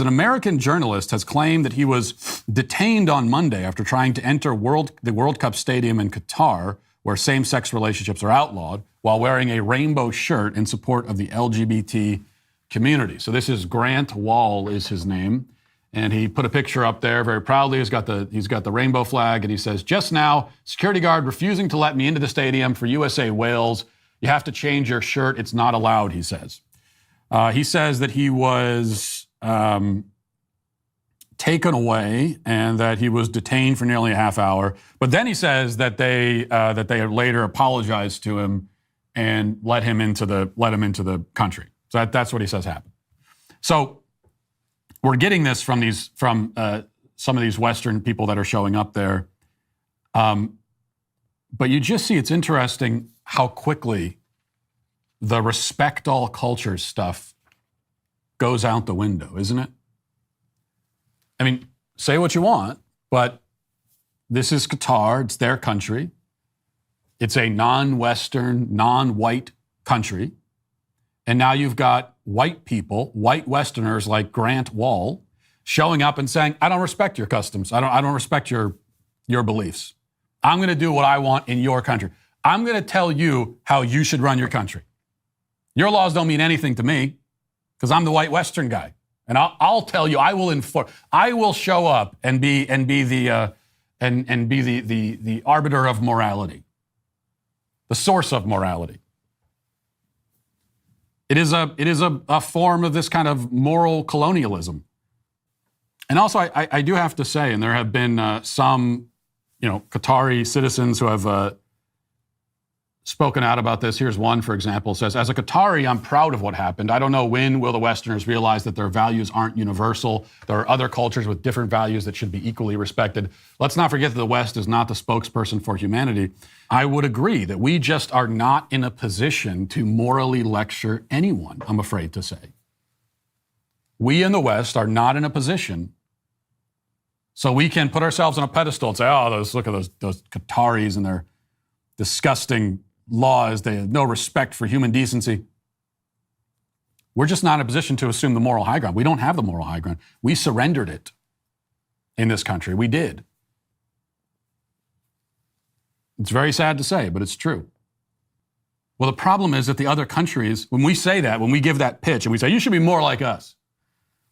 An American journalist has claimed that he was detained on Monday after trying to enter the World Cup stadium in Qatar, where same-sex relationships are outlawed, while wearing a rainbow shirt in support of the LGBT community. So this is Grant Wahl is his name, and he put a picture up there very proudly. He's got the rainbow flag, and he says, "Just now, security guard refusing to let me into the stadium for USA Wales. You have to change your shirt. It's not allowed," he says. He says that he was taken away and that he was detained for nearly a half hour. But then he says that they later apologized to him and let him into the country. So that's what he says happened. So we're getting this from some of these Western people that are showing up there. But you just see, it's interesting how quickly the respect all cultures stuff goes out the window, isn't it? I mean, say what you want, but this is Qatar. It's their country. It's a non-Western, non-white country. And now you've got white people, white Westerners like Grant Wahl, showing up and saying, "I don't respect your customs. I don't respect your beliefs. I'm going to do what I want in your country. I'm going to tell you how you should run your country. Your laws don't mean anything to me because I'm the white Western guy. And I'll tell you, I will show up and be the arbiter of morality, the source of morality." It is a form of this kind of moral colonialism. And also, I do have to say, and there have been some, Qatari citizens who have spoken out about this. Here's one, for example, says, "As a Qatari, I'm proud of what happened. I don't know when will the Westerners realize that their values aren't universal. There are other cultures with different values that should be equally respected. Let's not forget that the West is not the spokesperson for humanity." I would agree that we just are not in a position to morally lecture anyone, I'm afraid to say. We in the West are not in a position so we can put ourselves on a pedestal and say, "Oh, look at those Qataris and their disgusting laws. They have no respect for human decency." We're just not in a position to assume the moral high ground. We don't have the moral high ground. We surrendered it in this country. We did. It's very sad to say, but it's true. Well, the problem is that the other countries, when we say that, when we give that pitch and we say, "You should be more like us,"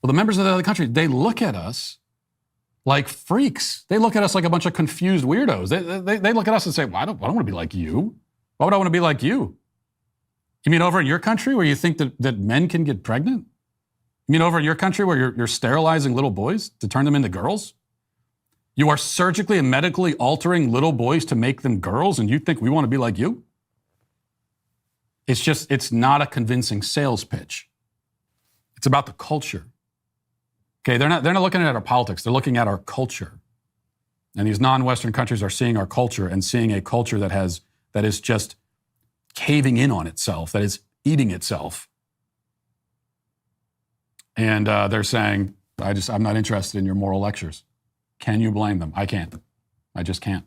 well, the members of the other countries, they look at us like freaks. They look at us like a bunch of confused weirdos. They look at us and say, "Well, I don't want to be like you. Why would I want to be like you? You mean over in your country where you think that men can get pregnant? You mean over in your country where you're sterilizing little boys to turn them into girls? You are surgically and medically altering little boys to make them girls, and you think we want to be like you?" It's not a convincing sales pitch. It's about the culture. Okay, they're not looking at our politics, they're looking at our culture. And these non-Western countries are seeing our culture and seeing a culture that is just caving in on itself, that is eating itself. And they're saying, I'm not interested in your moral lectures. Can you blame them? I can't. I just can't.